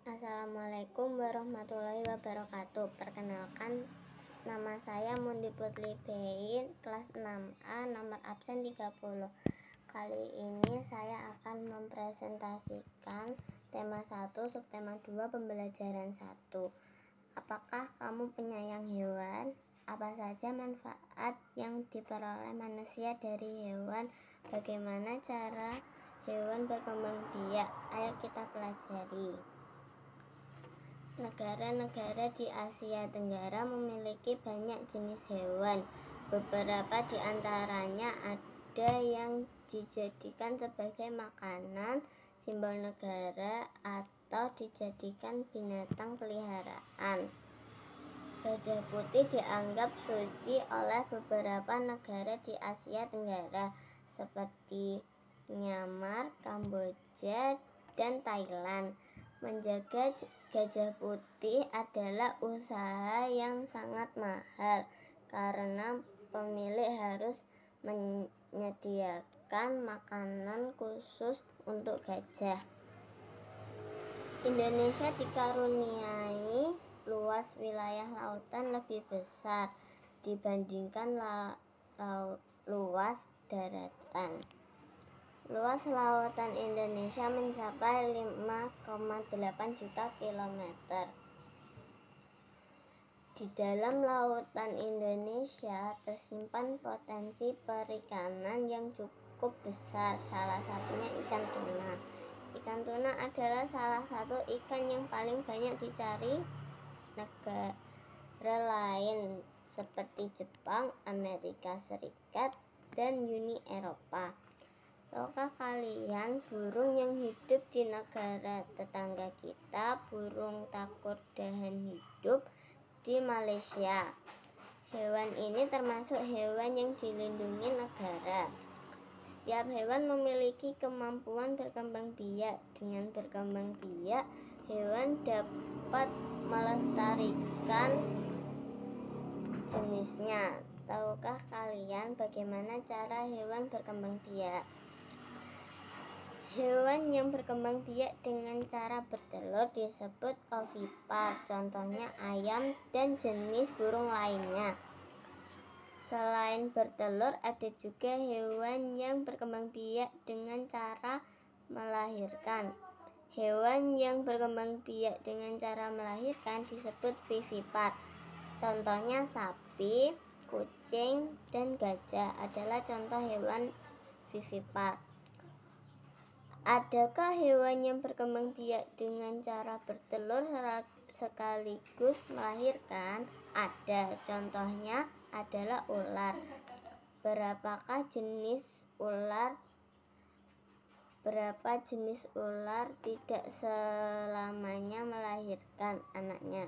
Assalamualaikum warahmatullahi wabarakatuh. Perkenalkan, nama saya Mundi Putri Bein, kelas 6A, nomor absen 30. Kali ini saya akan mempresentasikan tema 1, subtema 2, pembelajaran 1. Apakah kamu penyayang hewan? Apa saja manfaat yang diperoleh manusia dari hewan? Bagaimana cara hewan berkembang biak? Ayo kita pelajari. Negara-negara di Asia Tenggara memiliki banyak jenis hewan. Beberapa di antaranya ada yang dijadikan sebagai makanan, simbol negara, atau dijadikan binatang peliharaan. Gajah putih dianggap suci oleh beberapa negara di Asia Tenggara, seperti Myanmar, Kamboja, dan Thailand. Menjaga gajah putih adalah usaha yang sangat mahal karena pemilik harus menyediakan makanan khusus untuk gajah. Indonesia dikaruniai luas wilayah lautan lebih besar dibandingkan luas daratan. Luas lautan Indonesia mencapai 5,8 juta kilometer. Di dalam lautan Indonesia tersimpan potensi perikanan yang cukup besar, salah satunya ikan tuna. Ikan tuna adalah salah satu ikan yang paling banyak dicari negara lain seperti Jepang, Amerika Serikat, dan Uni Eropa. Tahukah kalian burung yang hidup di negara tetangga kita, burung takurdahan hidup di Malaysia? Hewan ini termasuk hewan yang dilindungi negara. Setiap hewan memiliki kemampuan berkembang biak. Dengan berkembang biak, hewan dapat melestarikan jenisnya. Tahukah kalian bagaimana cara hewan berkembang biak? Hewan yang berkembang biak dengan cara bertelur disebut ovipar, contohnya ayam dan jenis burung lainnya. Selain bertelur, ada juga hewan yang berkembang biak dengan cara melahirkan. Hewan yang berkembang biak dengan cara melahirkan disebut vivipar. Contohnya sapi, kucing, dan gajah adalah contoh hewan vivipar. Adakah hewan yang berkembang biak dengan cara bertelur sekaligus melahirkan? Ada, contohnya adalah ular. Berapa jenis ular tidak selamanya melahirkan anaknya.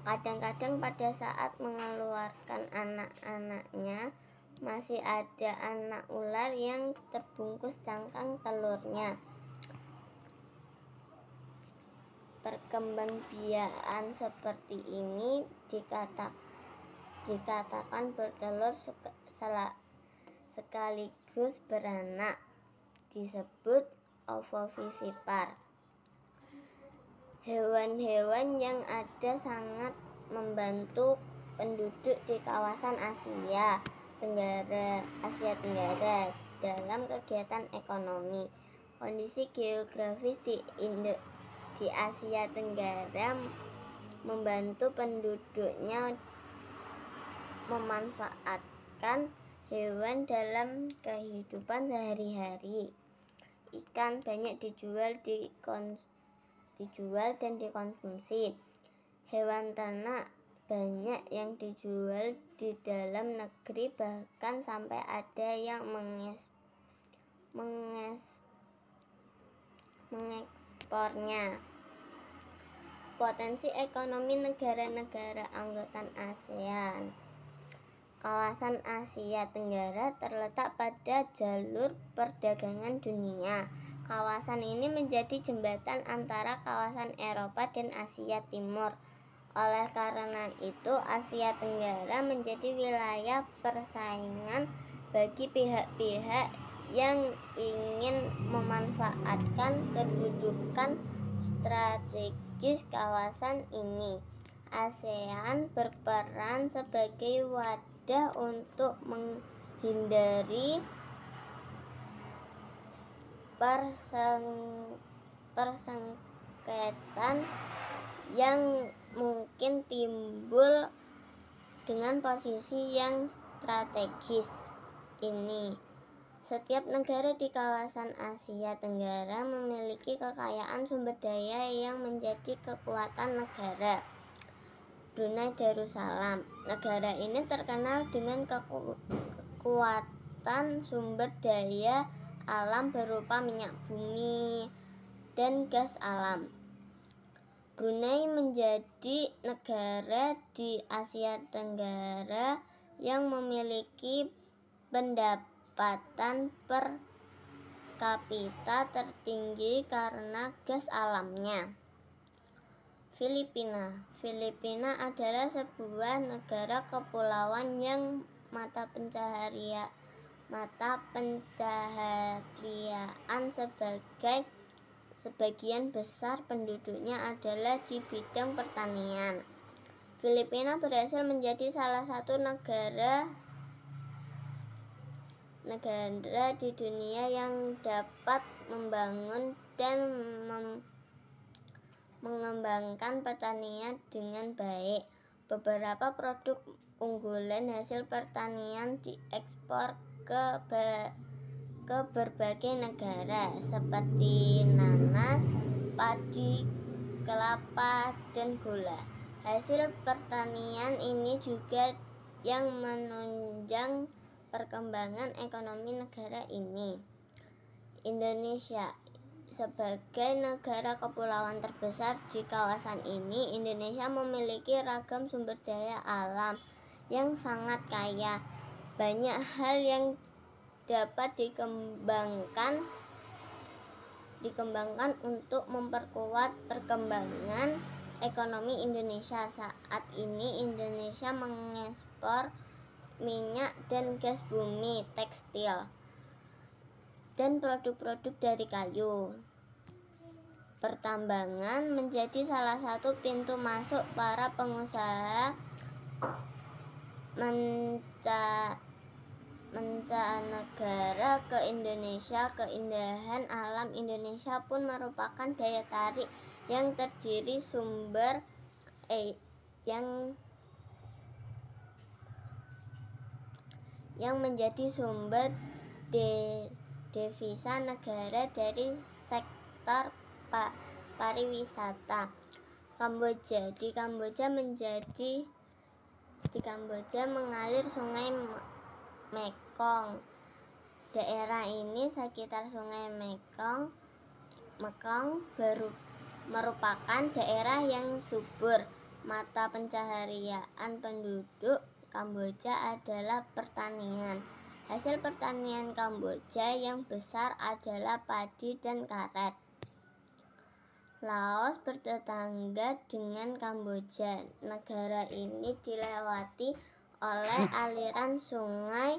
Kadang-kadang pada saat mengeluarkan anak-anaknya, masih ada anak ular yang terbungkus cangkang telurnya. Perkembangbiakan seperti ini dikatakan bertelur sekaligus beranak, disebut ovovivipar. Hewan-hewan yang ada sangat membantu penduduk di kawasan Asia Tenggara dalam kegiatan ekonomi. Kondisi geografis di Asia Tenggara membantu penduduknya memanfaatkan hewan dalam kehidupan sehari-hari. Ikan banyak dijual dan dikonsumsi. Hewan ternak banyak yang dijual di dalam negeri, bahkan sampai ada yang mengekspornya. Potensi ekonomi negara-negara anggota ASEAN. Kawasan Asia Tenggara terletak pada jalur perdagangan dunia. Kawasan ini menjadi jembatan antara kawasan Eropa dan Asia Timur. Oleh karena itu, Asia Tenggara menjadi wilayah persaingan bagi pihak-pihak yang ingin memanfaatkan kedudukan strategis kawasan ini. ASEAN berperan sebagai wadah untuk menghindari persengketaan yang mungkin timbul dengan posisi yang strategis ini. Setiap negara di kawasan Asia Tenggara memiliki kekayaan sumber daya yang menjadi kekuatan negara. Brunei Darussalam. Negara ini terkenal dengan kekuatan sumber daya alam berupa minyak bumi dan gas alam. Brunei menjadi negara di Asia Tenggara yang memiliki pendapatan per kapita tertinggi karena gas alamnya. Filipina adalah sebuah negara kepulauan yang mata pencaharian sebagian besar penduduknya adalah di bidang pertanian. Filipina berhasil menjadi salah satu negara di dunia yang dapat membangun dan mengembangkan pertanian dengan baik. Beberapa produk unggulan hasil pertanian diekspor ke berbagai negara seperti nanas, padi, kelapa, dan gula. Hasil pertanian ini juga yang menunjang perkembangan ekonomi negara ini. Indonesia. Sebagai negara kepulauan terbesar di kawasan ini, Indonesia memiliki ragam sumber daya alam yang sangat kaya. Banyak hal yang dapat dikembangkan untuk memperkuat perkembangan ekonomi Indonesia. Saat ini Indonesia mengekspor minyak dan gas bumi, tekstil, dan produk-produk dari kayu. Pertambangan menjadi salah satu pintu masuk para pengusaha mancanegara ke Indonesia. Keindahan alam Indonesia pun merupakan daya tarik yang menjadi sumber devisa negara dari sektor pariwisata. Kamboja. Di Kamboja mengalir Sungai Mekong. Daerah ini sekitar Sungai Mekong merupakan daerah yang subur. Mata pencaharian penduduk Kamboja adalah pertanian. Hasil pertanian Kamboja yang besar adalah padi dan karet. Laos bertetangga dengan Kamboja. Negara ini dilewati oleh aliran Sungai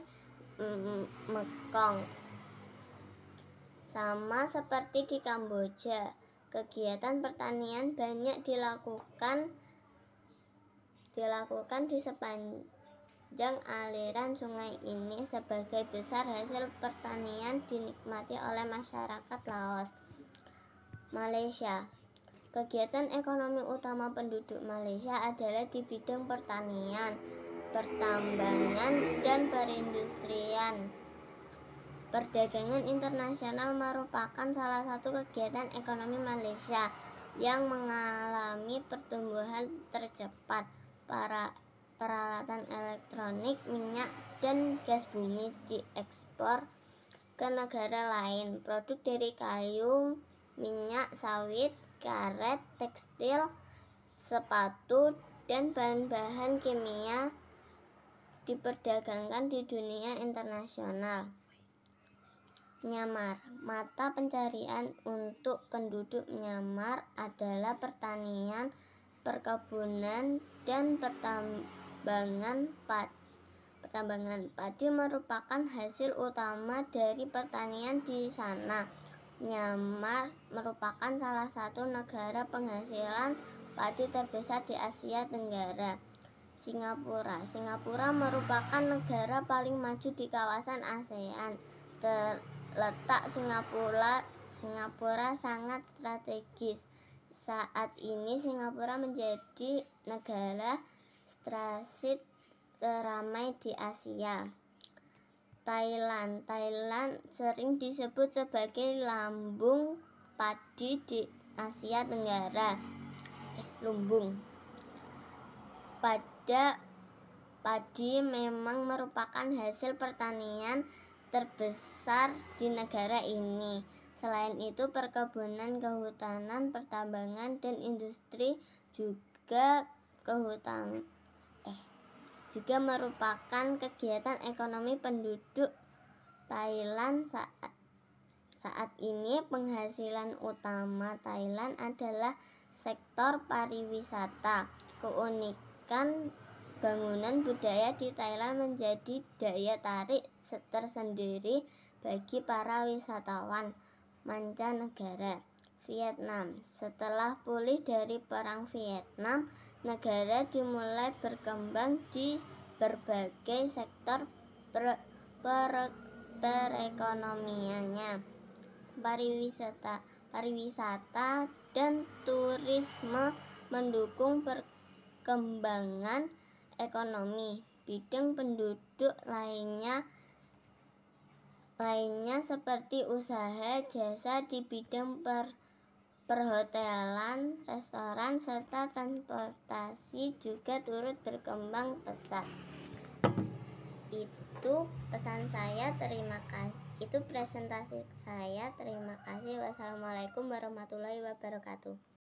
Mekong. Sama seperti di Kamboja, kegiatan pertanian banyak dilakukan di sepanjang aliran sungai ini. Sebagai besar hasil pertanian dinikmati oleh masyarakat Laos. Malaysia. Kegiatan ekonomi utama penduduk Malaysia adalah di bidang pertanian, pertambangan, dan perindustrian. Perdagangan internasional merupakan salah satu kegiatan ekonomi Malaysia yang mengalami pertumbuhan tercepat. Peralatan elektronik, minyak, dan gas bumi diekspor ke negara lain. Produk dari kayu, minyak sawit, karet, tekstil, sepatu, dan bahan-bahan kimia diperdagangkan di dunia internasional. Myanmar. Mata pencarian untuk penduduk Myanmar adalah pertanian, perkebunan, dan pertambangan. Padi merupakan hasil utama dari pertanian di sana. Myanmar merupakan salah satu negara penghasilan padi terbesar di Asia Tenggara. Singapura merupakan negara paling maju di kawasan ASEAN. Terletak Singapura sangat strategis. Saat ini Singapura menjadi negara transit teramai di Asia. Thailand sering disebut sebagai lambung padi di Asia Tenggara. Lumbung. Padi memang merupakan hasil pertanian terbesar di negara ini. Selain itu, perkebunan, kehutanan, pertambangan, dan industri juga merupakan kegiatan ekonomi penduduk Thailand saat ini. Penghasilan utama Thailand adalah sektor pariwisata. Keunikan bangunan budaya di Thailand menjadi daya tarik tersendiri bagi para wisatawan mancanegara. Vietnam. Setelah pulih dari Perang Vietnam, negara dimulai berkembang di berbagai sektor perekonomiannya. Pariwisata dan turisme mendukung perkembangan ekonomi. Bidang penduduk lainnya seperti usaha jasa di bidang perhotelan, restoran, serta transportasi juga turut berkembang pesat. Itu pesan saya, terima kasih. Itu presentasi saya, terima kasih. Wassalamualaikum warahmatullahi wabarakatuh.